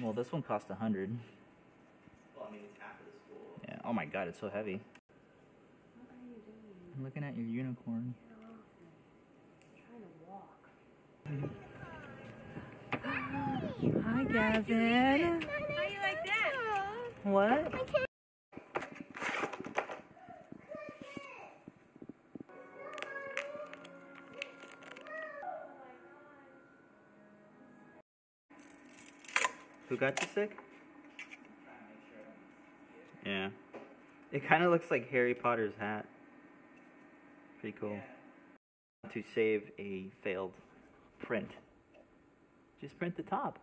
Well, this one cost 100. Well, I mean, it's half of the school. Yeah. Oh my god, it's so heavy. What are you doing? I'm looking at your unicorn. I'm trying to walk. Hi, Gavin. How you like that? What? Who got you sick? Yeah. It kind of looks like Harry Potter's hat. Pretty cool. To save a failed print, just print the top.